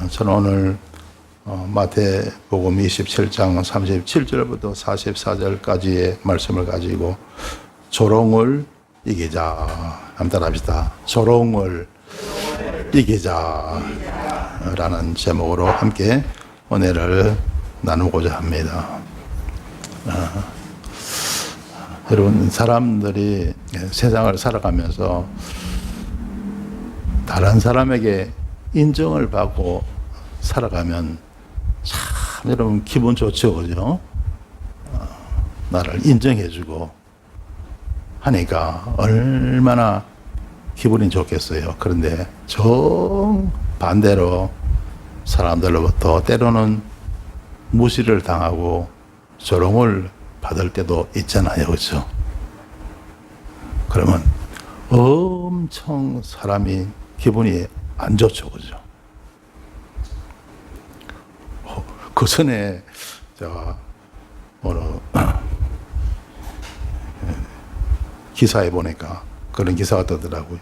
저는 오늘 마태복음 27장 37절부터 44절까지의 말씀을 가지고 조롱을 이기자. 한번 따라합시다. 조롱을 이기자 라는 제목으로 함께 은혜를 나누고자 합니다. 여러분, 사람들이 세상을 살아가면서 다른 사람에게 인정을 받고 살아가면 참 여러분 기분 좋죠, 그죠? 나를 인정해주고 하니까 얼마나 기분이 좋겠어요. 그런데 정반대로 사람들로부터 때로는 무시를 당하고 조롱을 받을 때도 있잖아요, 그죠? 그러면 엄청 사람이 기분이 안 좋죠, 그죠? 그 전에 제가 어느 기사에 보니까 그런 기사가 뜨더라고요.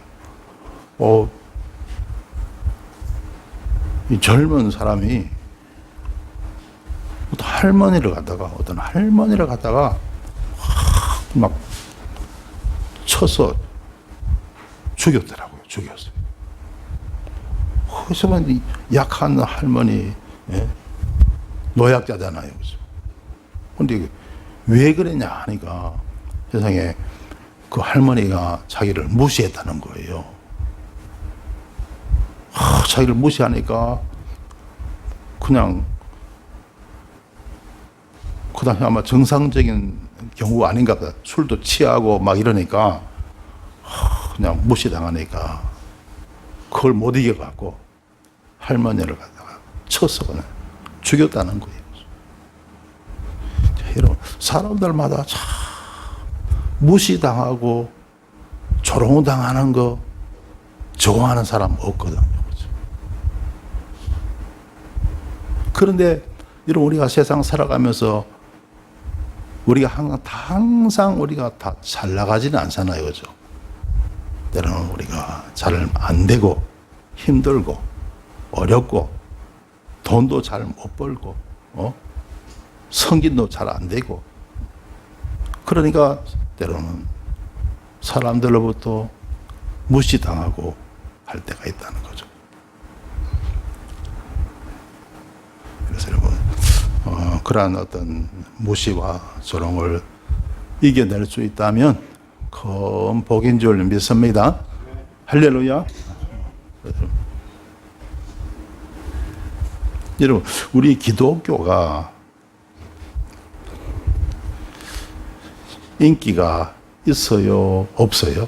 이 젊은 사람이 어떤 할머니를 갖다가 막 쳐서 죽였더라고요. 죽였어요. 그래서 약한 할머니, 노약자잖아요. 그런데 왜 그랬냐 하니까 세상에 그 할머니가 자기를 무시했다는 거예요. 자기를 무시하니까 그냥 그 당시 아마 정상적인 경우가 아닌가 보다. 술도 취하고 막 이러니까 그냥 무시당하니까 그걸 못 이겨갖고 할머니를 갖다가 쳐서 그냥 죽였다는 거예요. 이런 사람들마다 참 무시당하고 조롱당하는 거 좋아하는 사람 없거든요. 그런데 이런 우리가 세상 살아가면서 우리가 항상 우리가 다 잘 나가지는 않잖아요, 그죠? 때로는 우리가 잘 안 되고 힘들고 어렵고 돈도 잘 못 벌고 성gin도 잘 안 되고 그러니까 때로는 사람들로부터 무시당하고 할 때가 있다는 거죠. 그래서 여러분 그러한 어떤 무시와 조롱을 이겨낼 수 있다면 큰 복인 줄 믿습니다. 할렐루야. 여러분, 우리 기독교가 인기가 있어요? 없어요?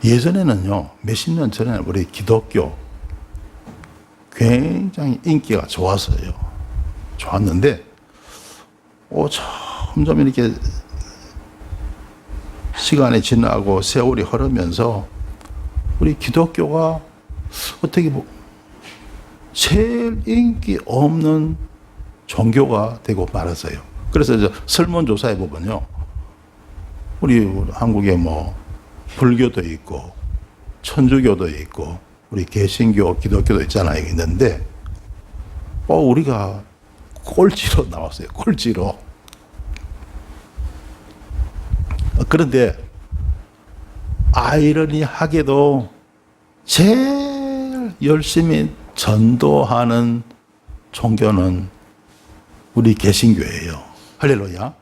예전에는요, 몇십 년 전에는 우리 기독교 굉장히 인기가 좋았어요. 좋았는데, 점점 이렇게 시간이 지나고 세월이 흐르면서 우리 기독교가 어떻게 제일 인기 없는 종교가 되고 말았어요. 그래서 설문조사해 보면요, 우리 한국에 불교도 있고 천주교도 있고 우리 개신교, 기독교도 있는데 우리가 꼴찌로 나왔어요. 꼴찌로. 그런데 아이러니하게도 제일 열심히 전도하는 종교는 우리 개신교예요. 할렐루야.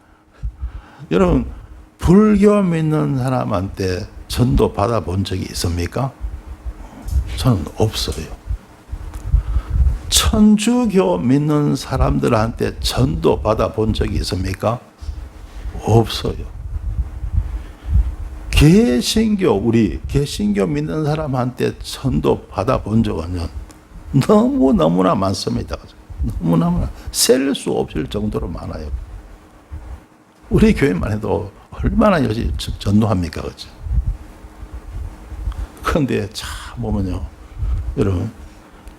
여러분, 불교 믿는 사람한테 전도 받아본 적이 있습니까? 저는 없어요. 천주교 믿는 사람들한테 전도 받아본 적이 있습니까? 없어요. 우리 개신교 믿는 사람한테 전도 받아본 적은 너무나 많습니다. 너무나 셀 수 없을 정도로 많아요. 우리 교회만 해도 얼마나 열심히 전도합니까, 그죠? 그런데 참 보면요, 여러분,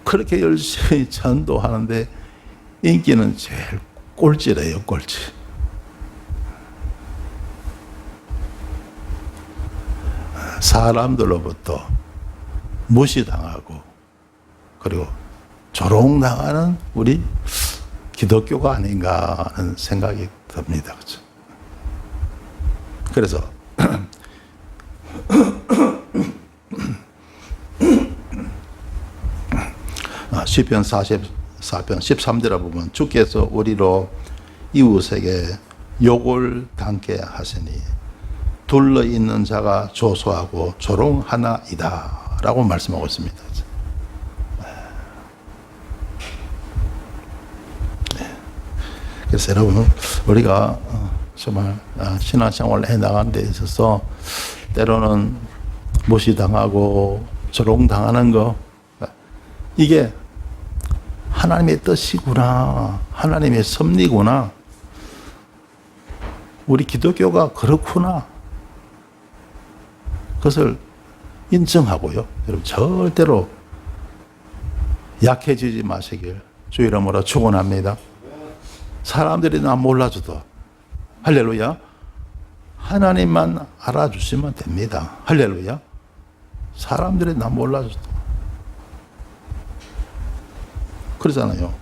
그렇게 열심히 전도하는데 인기는 제일 꼴찌래요, 꼴찌. 사람들로부터 무시당하고 그리고 조롱당하는 우리 기독교가 아닌가 하는 생각이 듭니다. 그렇죠? 그래서 시편 44편 13절에 보면 주께서 우리로 이웃에게 욕을 당케 하시니 둘러 있는 자가 조소하고 조롱하나이다 라고 말씀하고 있습니다. 그래서 여러분, 우리가 정말 신앙생활을 해나가는 데 있어서 때로는 무시당하고 조롱당하는 거, 이게 하나님의 뜻이구나, 하나님의 섭리구나, 우리 기독교가 그렇구나, 그것을 인정하고요. 여러분, 절대로 약해지지 마시길 주 이름으로 축원합니다. 사람들이 나 몰라줘도 할렐루야, 하나님만 알아주시면 됩니다. 할렐루야. 사람들이 나 몰라줘도 그러잖아요.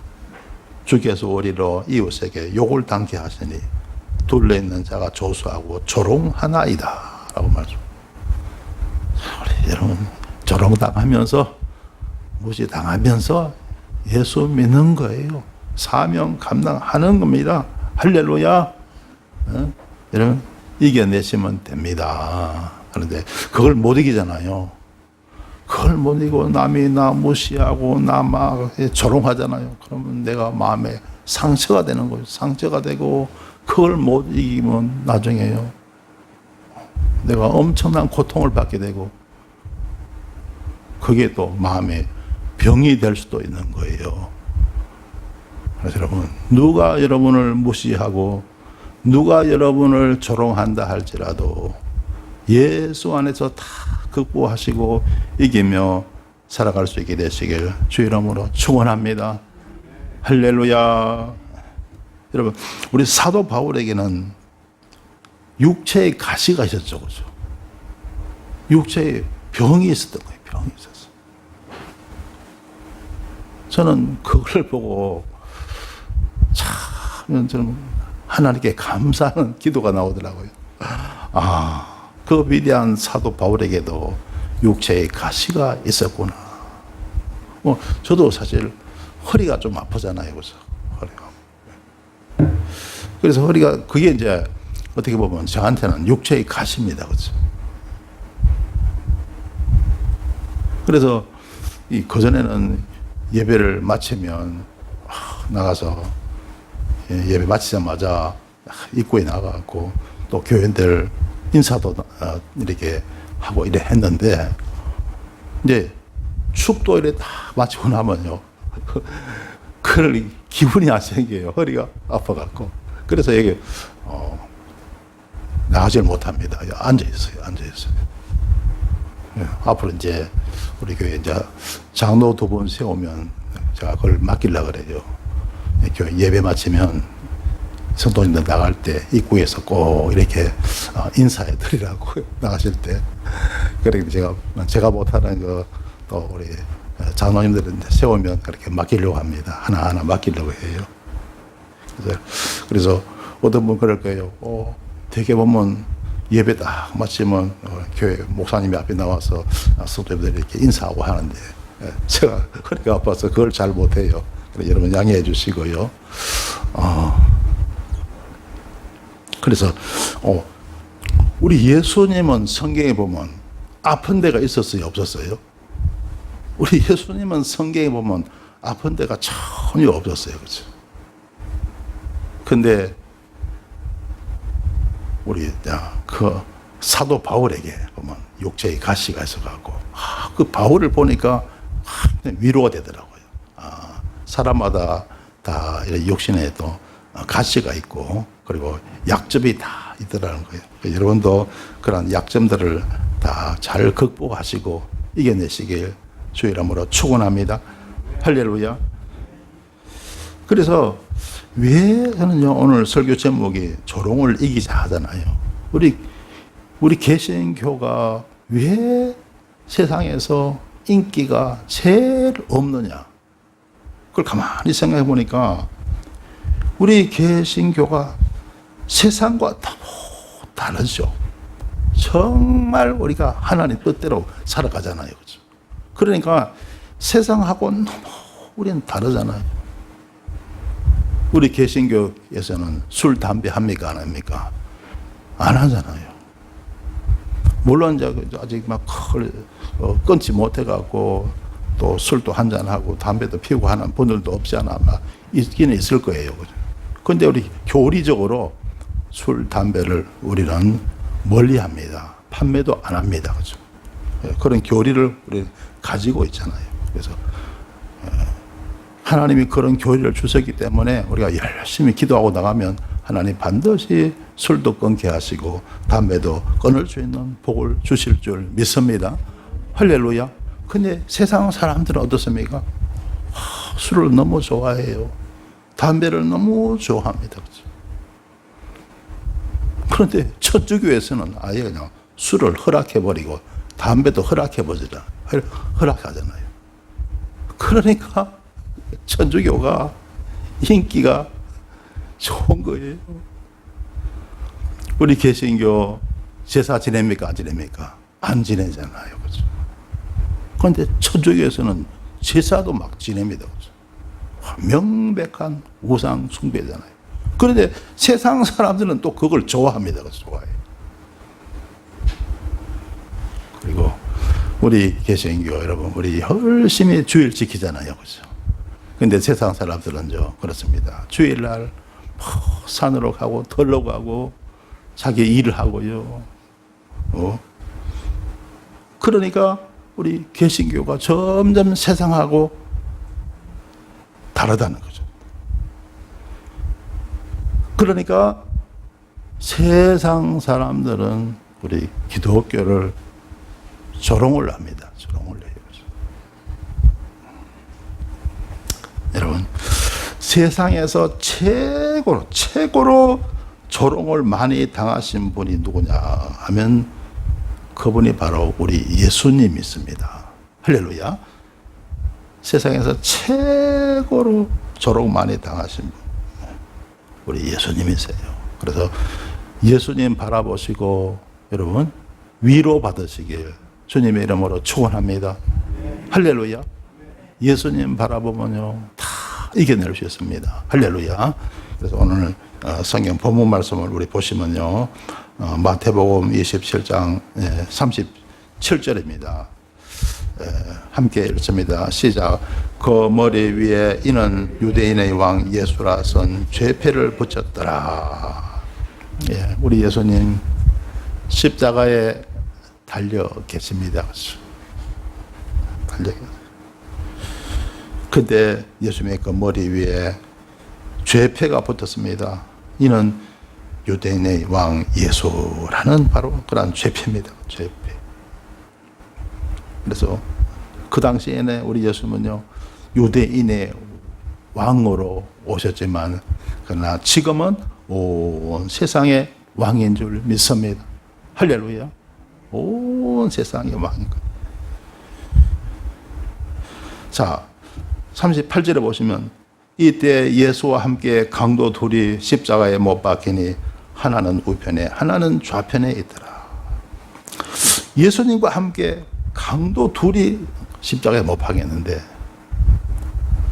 주께서 우리로 이웃에게 욕을 당케 하시니 둘러 있는 자가 조소하고 조롱하나이다 라고 말씀. 우리 여러분, 조롱당하면서 무시당하면서 예수 믿는 거예요. 사명 감당하는 겁니다. 할렐루야. 여러분, 이겨내시면 됩니다. 그런데 그걸 못 이기잖아요. 그걸 못 이기고 남이 나 무시하고 나 막 조롱하잖아요. 그러면 내가 마음에 상처가 되는 거예요. 상처가 되고 그걸 못 이기면 나중에요, 내가 엄청난 고통을 받게 되고 그게 또 마음에 병이 될 수도 있는 거예요. 그래서 여러분, 누가 여러분을 무시하고 누가 여러분을 조롱한다 할지라도 예수 안에서 다 극복하시고 이기며 살아갈 수 있게 되시길 주 이름으로 축원합니다. 할렐루야. 여러분, 우리 사도 바울에게는 육체의 가시가 있었죠. 그렇죠? 육체의 병이 있었던 거예요. 병이 있었어요. 저는 그걸 보고 참 저는 하나님께 감사하는 기도가 나오더라고요. 그 위대한 사도 바울에게도 육체의 가시가 있었구나. 저도 사실 허리가 좀 아프잖아요. 그래서 허리가. 그래서 허리가, 그게 이제 어떻게 보면 저한테는 육체의 가시입니다. 그렇죠? 그래서 그전에는 예배를 마치면 나가서 예배 마치자마자 입구에 나가고 또 교인들 인사도 이렇게 하고 이래 했는데, 이제 축도 이래 다 마치고 나면요, 그럴 기분이 안 생겨요. 허리가 아파갖고. 그래서 여기 나가질 못합니다. 앉아있어요. 앞으로 이제 우리 교회 이제 장로 2분 세우면 제가 그걸 맡기려고 그래요. 교회 예배 마치면 성도님들 나갈 때 입구에서 꼭 이렇게 인사해 드리라고 나가실 때. 그래서 제가 못하는 거 또 우리 장로님들은 세우면 그렇게 맡기려고 합니다. 하나하나 맡기려고 해요. 그래서 어떤 분 그럴 거예요. 되게 보면 예배 딱 마치면 교회 목사님이 앞에 나와서 성도님들 이렇게 인사하고 하는데, 제가 허리가 아파서 그걸 잘 못해요. 여러분 양해해 주시고요. 그래서 우리 예수님은 성경에 보면 아픈 데가 있었어요, 없었어요? 우리 예수님은 성경에 보면 아픈 데가 전혀 없었어요. 그렇죠? 근데 우리 그 사도 바울에게 보면 육체의 가시가 있어갖고 그 바울을 보니까 위로가 되더라고요. 사람마다 다 육신에 또 가시가 있고 그리고 약점이 다 있더라는 거예요. 여러분도 그런 약점들을 다 잘 극복하시고 이겨내시길 주 이름으로 축원합니다. 할렐루야. 그래서 왜 저는요, 오늘 설교 제목이 조롱을 이기자 하잖아요. 우리 개신교가 왜 세상에서 인기가 제일 없느냐? 그걸 가만히 생각해 보니까 우리 개신교가 세상과 너무 다르죠. 정말 우리가 하나님 뜻대로 살아가잖아요. 그렇죠? 그러니까 세상하고 너무 우리는 다르잖아요. 우리 개신교에서는 술, 담배 합니까? 안 합니까? 안 하잖아요. 물론 이제 아직 막 끊지 못해갖고 또 술도 한잔하고 담배도 피우고 하는 분들도 없지 않아 있기는 있을 거예요. 그런데 우리 교리적으로 술, 담배를 우리는 멀리 합니다. 판매도 안 합니다. 그죠? 그런 교리를 우리 가지고 있잖아요. 그래서 하나님이 그런 교리를 주셨기 때문에 우리가 열심히 기도하고 나가면 하나님 반드시 술도 끊게 하시고 담배도 끊을 수 있는 복을 주실 줄 믿습니다. 할렐루야. 근데 세상 사람들은 어떻습니까? 술을 너무 좋아해요. 담배를 너무 좋아합니다. 그렇죠? 그런데 천주교에서는 아예 그냥 술을 허락해버리고 담배도 허락하잖아요. 그러니까 천주교가 인기가 좋은 거예요. 우리 개신교 제사 지냅니까? 안 지냅니까? 안 지내잖아요. 그렇죠? 그런데 천주교에서는 제사도 막 지냅니다. 그렇죠? 명백한 우상 숭배잖아요. 그런데 세상 사람들은 또 그걸 좋아합니다. 좋아해요. 그리고 우리 개신교 여러분, 우리 열심히 주일 지키잖아요. 그렇죠? 근데 세상 사람들은요, 그렇습니다. 주일날 산으로 가고, 들로 가고, 자기 일을 하고요. 그러니까 우리 개신교가 점점 세상하고 다르다는 거죠. 그러니까 세상 사람들은 우리 기독교를 조롱을 합니다. 조롱을 해요. 여러분, 세상에서 최고로 조롱을 많이 당하신 분이 누구냐 하면 그분이 바로 우리 예수님 있습니다. 할렐루야. 세상에서 최고로 조롱 많이 당하신 분, 우리 예수님이세요. 그래서 예수님 바라보시고 여러분 위로 받으시길 주님의 이름으로 축원합니다. 할렐루야. 예수님 바라보면요 다 이겨낼 수 있습니다. 할렐루야. 그래서 오늘 성경 본문 말씀을 우리 보시면요 마태복음 27장 37절입니다. 함께 읽습니다. 시작. 그 머리 위에 이는 유대인의 왕 예수라 쓴 죄패를 붙였더라. 우리 예수님 십자가에 달려 계십니다. 달려 계십니다. 근데 예수님의 그 머리 위에 죄패가 붙었습니다. 이는 유대인의 왕 예수라는 바로 그런 죄패입니다. 죄패. 그래서 그 당시에는 우리 예수님은요 유대인의 왕으로 오셨지만 그러나 지금은 온 세상의 왕인 줄 믿습니다. 할렐루야. 온 세상의 왕인 것. 자, 38절에 보시면 이때 예수와 함께 강도 둘이 십자가에 못 박히니 하나는 우편에 하나는 좌편에 있더라. 예수님과 함께 강도 둘이 십자가에 못 박혔는데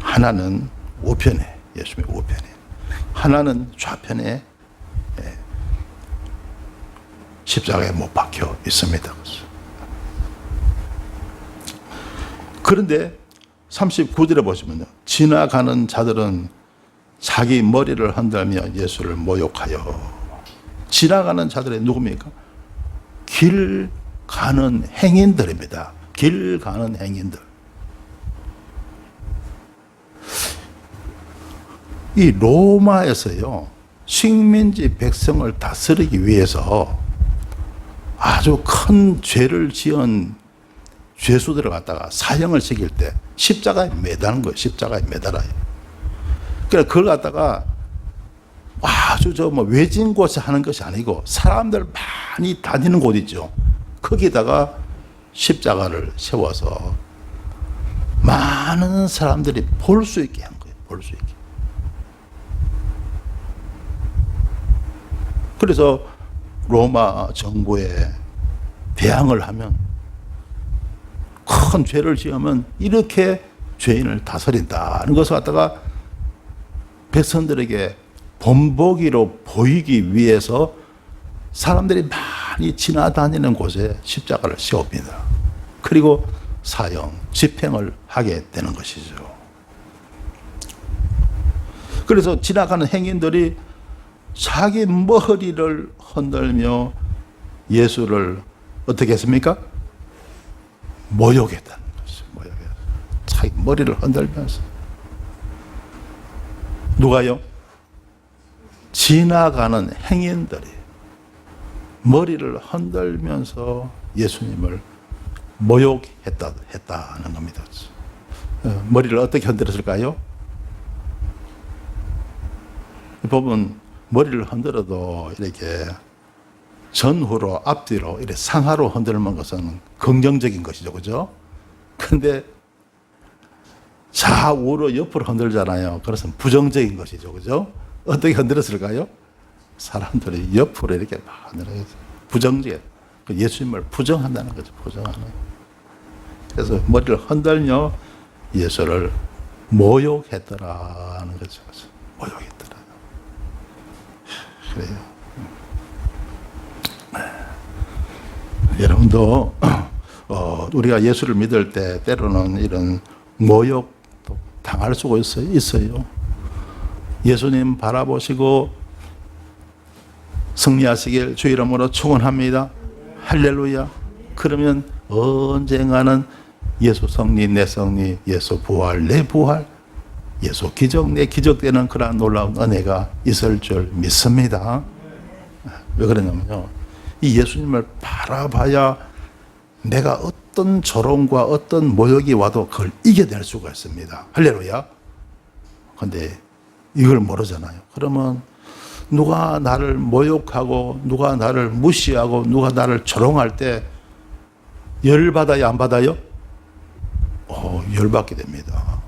하나는 우편에, 예수님의 우편에, 하나는 좌편에 십자가에 못 박혀 있습니다. 그런데 39절에 보시면요. 지나가는 자들은 자기 머리를 흔들며 예수를 모욕하여. 지나가는 자들이 누굽니까? 길 가는 행인들입니다. 길 가는 행인들. 이 로마에서요, 식민지 백성을 다스리기 위해서 아주 큰 죄를 지은 죄수들을 갖다가 사형을 시킬 때 십자가에 매다는 거예요. 십자가에 매달아요. 그러니까 그걸 갖다가 아주 외진 곳에 하는 것이 아니고 사람들 많이 다니는 곳 있죠. 거기다가 십자가를 세워서 많은 사람들이 볼 수 있게 한 거예요. 볼 수 있게. 그래서 로마 정부에 대항을 하면, 큰 죄를 지으면 이렇게 죄인을 다스린다는 것을 갖다가 백성들에게 본보기로 보이기 위해서 사람들이 많이 지나다니는 곳에 십자가를 세웁니다. 그리고 사형, 집행을 하게 되는 것이죠. 그래서 지나가는 행인들이 자기 머리를 흔들며 예수를 어떻게 했습니까? 모욕했다는 것이죠. 모욕했어요. 자기 머리를 흔들면서. 누가요? 지나가는 행인들이 머리를 흔들면서 예수님을 모욕했다는 겁니다. 머리를 어떻게 흔들었을까요? 보면 머리를 흔들어도 이렇게 전후로 앞뒤로 이렇게 상하로 흔들는 것은 긍정적인 것이죠. 그죠? 근데 좌우로 옆으로 흔들잖아요. 그것은 부정적인 것이죠. 그죠? 어떻게 흔들었을까요? 사람들이 옆으로 이렇게 막 흔들어요. 부정적. 예수님을 부정한다는 거죠. 부정하는. 그래서 머리를 흔들며 예수를 모욕했더라는 거죠. 모욕했더라. 그래요. 여러분도 우리가 예수를 믿을 때 때로는 이런 모욕도 당할 수가 있어요. 예수님 바라보시고 승리하시길 주 이름으로 축원합니다. 할렐루야. 그러면 언젠가는 예수 승리, 내 승리, 예수 부활, 내 부활, 예수 기적, 내 기적되는 그러한 놀라운 은혜가 있을 줄 믿습니다. 왜 그러냐면요, 이 예수님을 바라봐야 내가 어떤 조롱과 어떤 모욕이 와도 그걸 이겨낼 수가 있습니다. 할렐루야. 근데 이걸 모르잖아요. 그러면 누가 나를 모욕하고 누가 나를 무시하고 누가 나를 조롱할 때 열받아요, 안 받아요? 열받게 됩니다.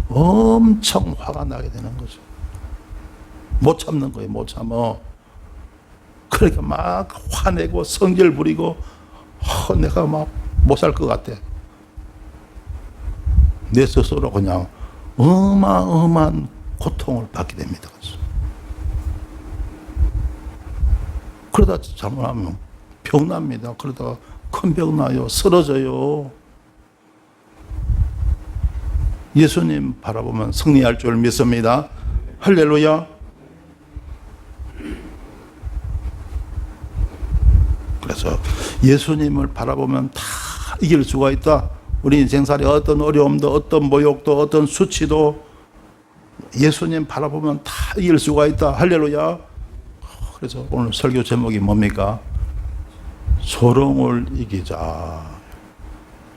엄청 화가 나게 되는 거죠. 못 참는 거예요. 못 참어. 그러니까 막 화내고 성질 부리고 내가 막 못 살 것 같아. 내 스스로 그냥 어마어마한 고통을 받게 됩니다. 그러다 잘못하면 병 납니다. 그러다가 큰 병 나요. 쓰러져요. 예수님 바라보면 승리할 줄 믿습니다. 할렐루야. 그래서 예수님을 바라보면 다 이길 수가 있다. 우리 인생살이 어떤 어려움도 어떤 모욕도 어떤 수치도 예수님 바라보면 다 이길 수가 있다. 할렐루야. 그래서 오늘 설교 제목이 뭡니까? 조롱을 이기자.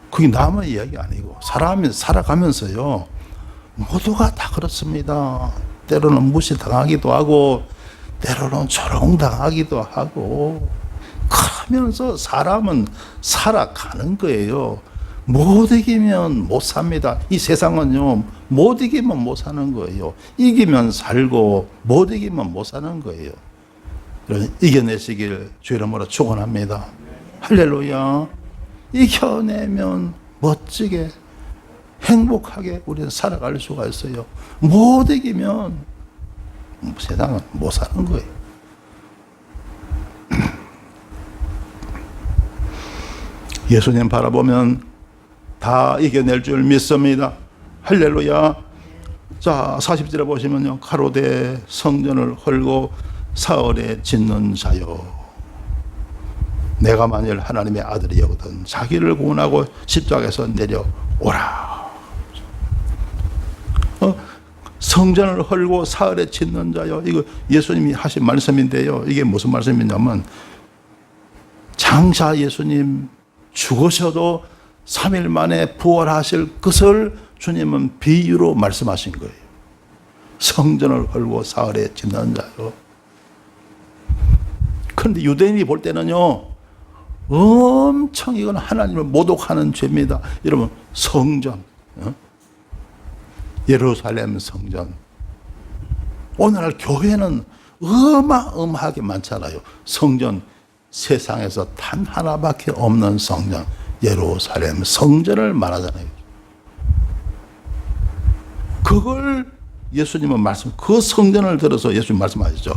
그게 남의 이야기 아니고 사람이 살아가면서요, 모두가 다 그렇습니다. 때로는 무시당하기도 하고 때로는 조롱당하기도 하고 그러면서 사람은 살아가는 거예요. 못 이기면 못 삽니다. 이 세상은요, 못 이기면 못 사는 거예요. 이기면 살고 못 이기면 못 사는 거예요. 이겨내시길 주 이름으로 축원합니다. 할렐루야. 이겨내면 멋지게 행복하게 우리는 살아갈 수가 있어요. 못 이기면 세상은 못 사는 거예요. 예수님 바라보면 다 이겨낼 줄 믿습니다. 할렐루야. 자, 40절에 보시면요, 가로되 성전을 헐고 사흘에 짓는 자요, 내가 만일 하나님의 아들이거든 자기를 구원하고 십자가에서 내려오라. 성전을 헐고 사흘에 짓는 자요, 이거 예수님이 하신 말씀인데요, 이게 무슨 말씀이냐면 장차 예수님 죽으셔도 3일 만에 부활하실 것을 주님은 비유로 말씀하신 거예요. 성전을 헐고 사흘에 짓는 자요. 그런데 유대인이 볼 때는요, 엄청 이건 하나님을 모독하는 죄입니다. 여러분, 성전, 예루살렘 성전. 오늘날 교회는 어마어마하게 많잖아요. 성전, 세상에서 단 하나밖에 없는 성전, 예루살렘 성전을 말하잖아요. 그걸 예수님은 그 성전을 들어서 예수님 말씀하셨죠.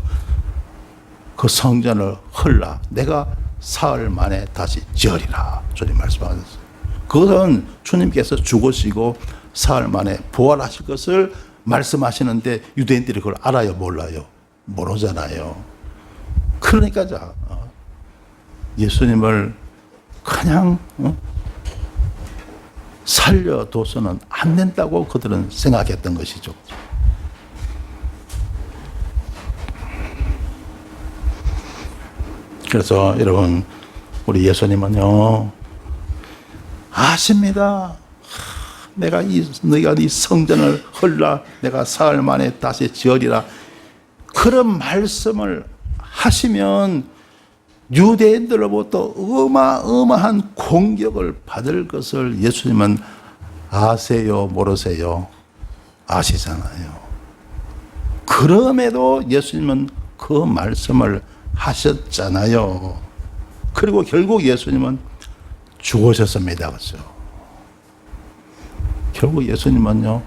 그 성전을 헐라 내가 사흘 만에 다시 지으리라. 주님 말씀하셨어요. 그것은 주님께서 죽으시고 사흘 만에 부활하실 것을 말씀하시는데 유대인들이 그걸 알아요, 몰라요? 모르잖아요. 그러니까 예수님을 그냥 살려둬서는 안 된다고 그들은 생각했던 것이죠. 그래서 여러분, 우리 예수님은요 아십니다. 너희가 이 성전을 헐라 내가 사흘 만에 다시 지으리라. 그런 말씀을 하시면 유대인들로부터 어마어마한 공격을 받을 것을 예수님은 아세요, 모르세요? 아시잖아요. 그럼에도 예수님은 그 말씀을 하셨잖아요. 그리고 결국 예수님은 죽으셨습니다. 그렇죠? 결국 예수님은요,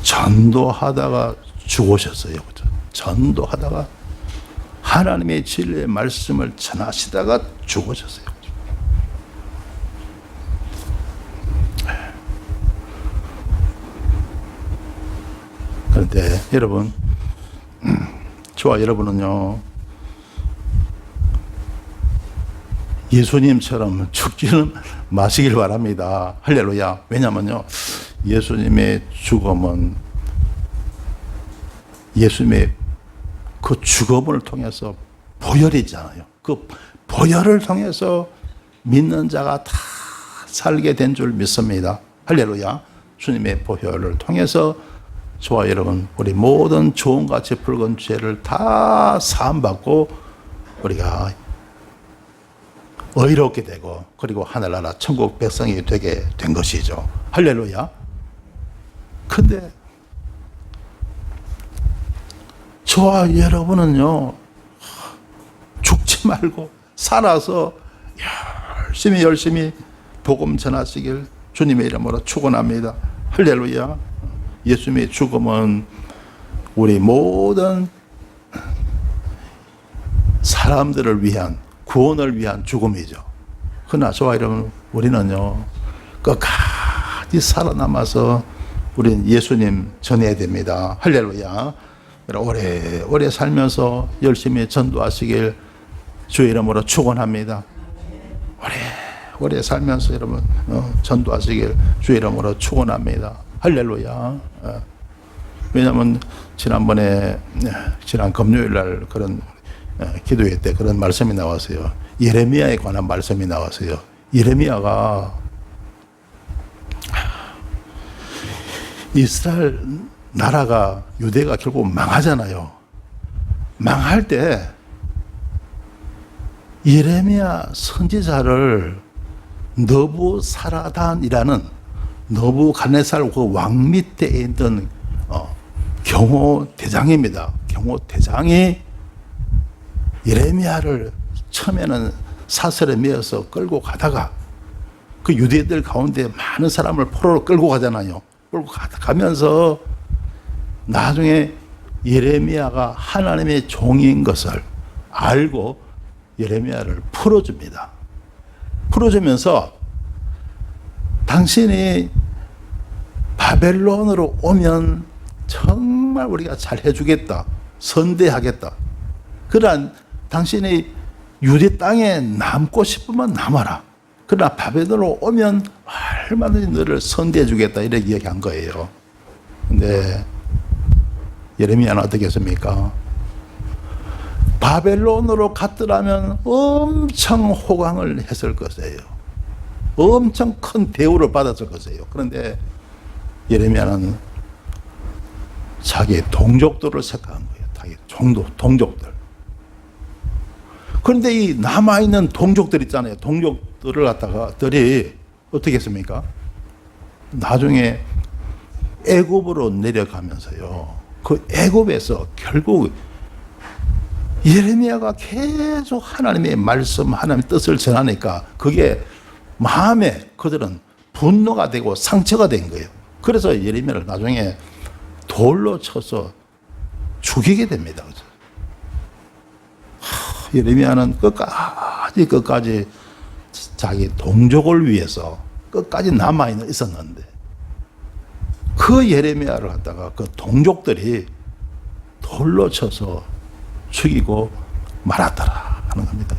전도하다가 죽으셨어요. 그렇죠? 전도하다가 하나님의 진리의 말씀을 전하시다가 죽으셨어요. 그런데 여러분, 저와 여러분은요, 예수님처럼 죽지는 마시길 바랍니다. 할렐루야. 왜냐면요, 예수님의 죽음은 예수님의 그 죽음을 통해서 보혈이잖아요. 그 보혈을 통해서 믿는 자가 다 살게 된 줄 믿습니다. 할렐루야. 주님의 보혈을 통해서 저와 여러분, 우리 모든 종같이 붉은 죄를 다 사함받고 우리가 의롭게 되고 그리고 하늘나라 천국 백성이 되게 된 것이죠. 할렐루야. 근데 저와 여러분은요, 죽지 말고 살아서 열심히 복음 전하시길 주님의 이름으로 축원합니다. 할렐루야. 예수님의 죽음은 우리 모든 사람들을 위한, 구원을 위한 죽음이죠. 그러나 저와 여러분, 우리는요 끝까지 살아남아서 우리는 예수님 전해야 됩니다. 할렐루야. 오래 살면서 열심히 전도하시길 주의 이름으로 축원합니다. 오래 살면서 여러분 전도하시길 주의 이름으로 축원합니다. 할렐루야. 왜냐하면 지난 금요일 날 그런 기도회 때 그런 말씀이 나왔어요. 예레미야에 관한 말씀이 나왔어요. 예레미야가 이스라엘 나라가, 유대가 결국 망하잖아요. 망할 때 예레미야 선지자를 너부사라단이라는 너부갓네살 그 왕 밑에 있던 경호 대장입니다. 경호 대장이 예레미야를 처음에는 사슬에 매어서 끌고 가다가 그 유대인들 가운데 많은 사람을 포로로 끌고 가잖아요. 끌고 가면서 나중에 예레미야가 하나님의 종인 것을 알고 예레미야를 풀어줍니다. 풀어주면서 당신이 바벨론으로 오면 정말 우리가 잘 해주겠다. 선대하겠다. 그러나 당신이 유대 땅에 남고 싶으면 남아라. 그러나 바벨론으로 오면 얼마든지 너를 선대해 주겠다. 이렇게 이야기한 거예요. 근데 예레미야는 어떻게 했습니까? 바벨론으로 갔더라면 엄청 호강을 했을 것이에요. 엄청 큰 대우를 받았을 것이에요. 그런데 예레미야는 자기의 동족들을 생각한 거예요. 자기 동족들. 그런데 이 남아있는 동족들 있잖아요. 동족들을 갖다가 들이 어떻게 했습니까? 나중에 애굽으로 내려가면서요. 그 애굽에서 결국 예레미야가 계속 하나님의 말씀, 하나님의 뜻을 전하니까 그게 마음에 그들은 분노가 되고 상처가 된 거예요. 그래서 예레미야를 나중에 돌로 쳐서 죽이게 됩니다. 예레미야는 끝까지 자기 동족을 위해서 끝까지 남아있는 있었는데 그 예레미야를 갖다가 그 동족들이 돌로 쳐서 죽이고 말았더라 하는 겁니다.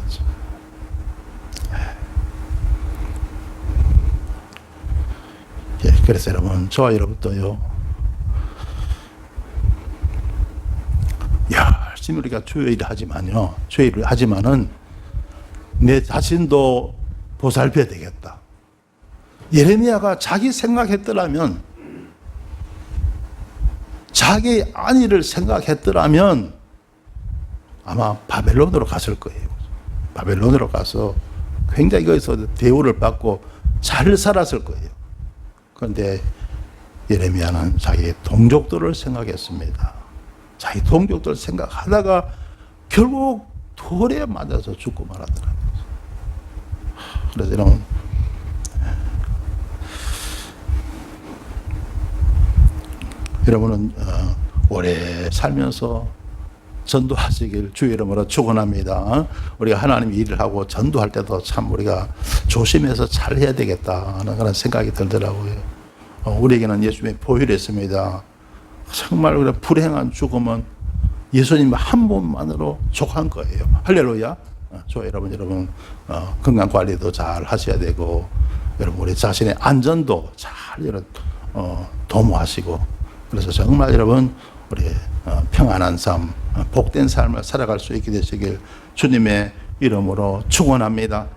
예, 그래서 여러분, 저와 여러분도요, 열심히 우리가 주의 일을 하지만요, 주의 일을 하지만은 내 자신도 보살펴야 되겠다. 예레미야가 자기 생각했더라면, 자기 안위를 생각했더라면 아마 바벨론으로 갔을 거예요. 바벨론으로 가서 굉장히 거기서 대우를 받고 잘 살았을 거예요. 그런데 예레미야는 자기 동족들을 생각했습니다. 자기 동족들을 생각하다가 결국 돌에 맞아서 죽고 말았더라고요. 그래서 이런 여러분은 오래 살면서 전도하시길 주의 이름으로 축원합니다. 우리가 하나님 일을 하고 전도할 때도 참 우리가 조심해서 잘 해야 되겠다 하는 그런 생각이 들더라고요. 우리에게는 예수님의 보혈이 있습니다. 정말 우리 불행한 죽음은 예수님 한 분만으로 족한 거예요. 할렐루야. 여러분 건강 관리도 잘 하셔야 되고, 여러분 우리 자신의 안전도 잘 도모하시고, 그래서 정말 여러분 우리 평안한 삶, 복된 삶을 살아갈 수 있게 되시길 주님의 이름으로 축원합니다.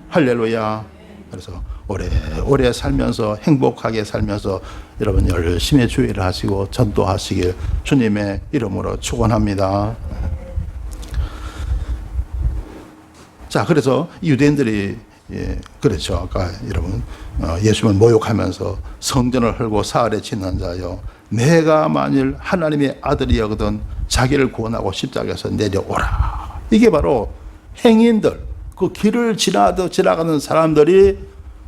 할렐루야. 그래서 오래 살면서 행복하게 살면서 여러분 열심히 주의를 하시고 전도하시길 주님의 이름으로 축원합니다. 자, 그래서 유대인들이 그렇죠. 아까 여러분 예수님을 모욕하면서 성전을 헐고 사흘에 짓는 자여, 내가 만일 하나님의 아들이거든 자기를 구원하고 십자가에서 내려오라. 이게 바로 행인들, 그 길을 지나가는 사람들이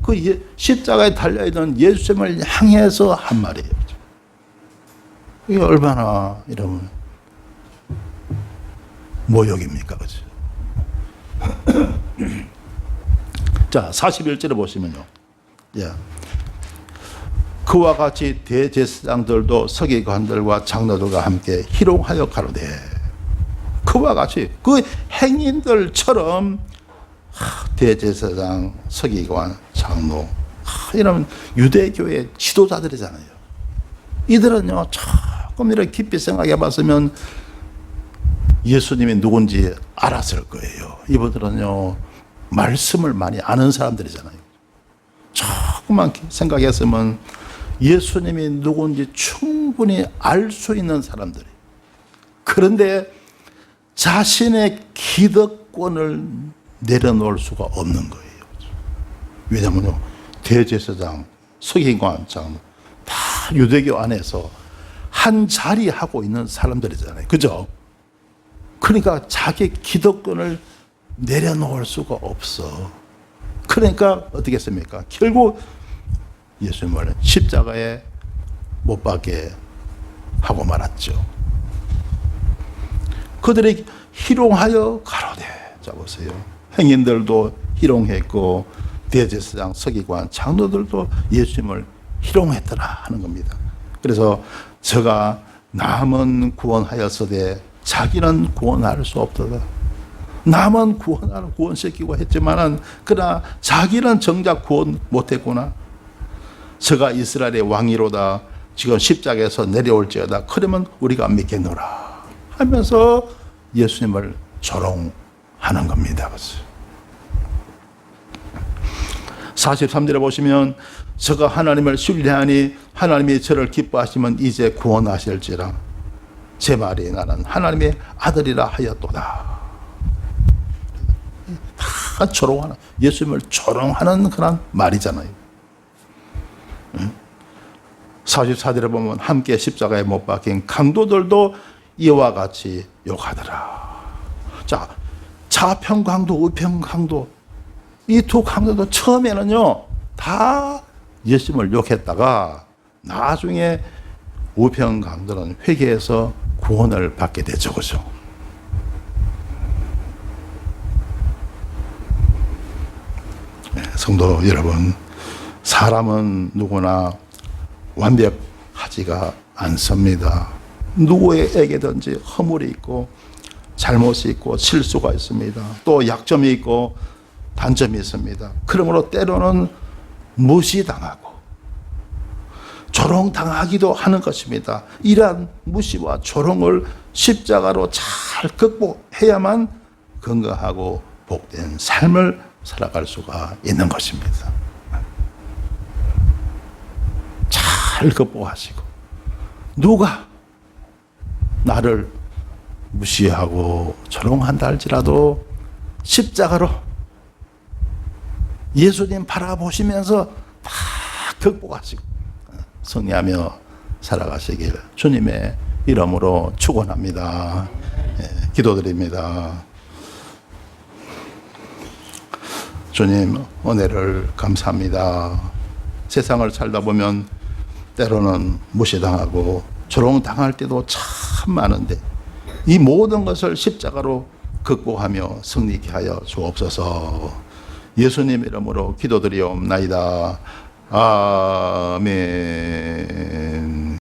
그 십자가에 달려있는 예수님을 향해서 한 말이에요. 이게 얼마나 이러면 모욕입니까? 그죠? 자, 41절에 보시면요. 예. 그와 같이 대제사장들도 서기관들과 장로들과 함께 희롱하여 가로되, 그와 같이 그 행인들처럼 대제사장, 서기관, 장로, 이런 유대교의 지도자들이잖아요. 이들은요 조금 이렇게 깊이 생각해 봤으면 예수님이 누군지 알았을 거예요. 이분들은요 말씀을 많이 아는 사람들이잖아요. 조금만 생각했으면 예수님이 누군지 충분히 알 수 있는 사람들이. 그런데 자신의 기득권을 내려놓을 수가 없는 거예요. 왜냐면요, 대제사장, 서기관, 장로 다 유대교 안에서 한 자리 하고 있는 사람들이잖아요. 그죠? 그러니까 자기 기득권을 내려놓을 수가 없어. 그러니까 어떻게 했습니까? 결국 예수님을 십자가에 못 박게 하고 말았죠. 그들이 희롱하여 가로되, 자 보세요. 행인들도 희롱했고 대제사장, 서기관, 장로들도 예수님을 희롱했더라 하는 겁니다. 그래서 저가 남은 구원하였으되 자기는 구원할 수 없도다. 남은 구원시키고 했지만은 그러나 자기는 정작 구원 못했구나. 저가 이스라엘의 왕이로다. 지금 십자가에서 내려올지어다. 그러면 우리가 믿겠노라 하면서 예수님을 조롱하는 겁니다. 43절에 보시면 저가 하나님을 신뢰하니 하나님이 저를 기뻐하시면 이제 구원하실지라. 제 말이 나는 하나님의 아들이라 하였도다. 다 조롱하는, 예수님을 조롱하는 그런 말이잖아요. 44절에 보면 함께 십자가에 못 박힌 강도들도 이와 같이 욕하더라. 자, 좌편 강도, 우편 강도, 이 두 강도도 처음에는요 다 예수님을 욕했다가 나중에 우편 강도는 회개해서 구원을 받게 되죠, 그죠? 네, 성도 여러분, 사람은 누구나 완벽하지가 않습니다. 누구에게든지 허물이 있고 잘못이 있고 실수가 있습니다. 또 약점이 있고 단점이 있습니다. 그러므로 때로는 무시당하고 조롱당하기도 하는 것입니다. 이러한 무시와 조롱을 십자가로 잘 극복해야만 건강하고 복된 삶을 살아갈 수가 있는 것입니다. 잘 극복하시고, 누가 나를 무시하고 조롱한다 할지라도 십자가로 예수님 바라보시면서 다 극복하시고 승리하며 살아가시길 주님의 이름으로 축원합니다. 기도드립니다. 주님, 은혜를 감사합니다. 세상을 살다 보면 때로는 무시당하고 조롱당할 때도 참 많은데 이 모든 것을 십자가로 극복하며 승리케 하여 주옵소서. 예수님 이름으로 기도드리옵나이다. 아멘.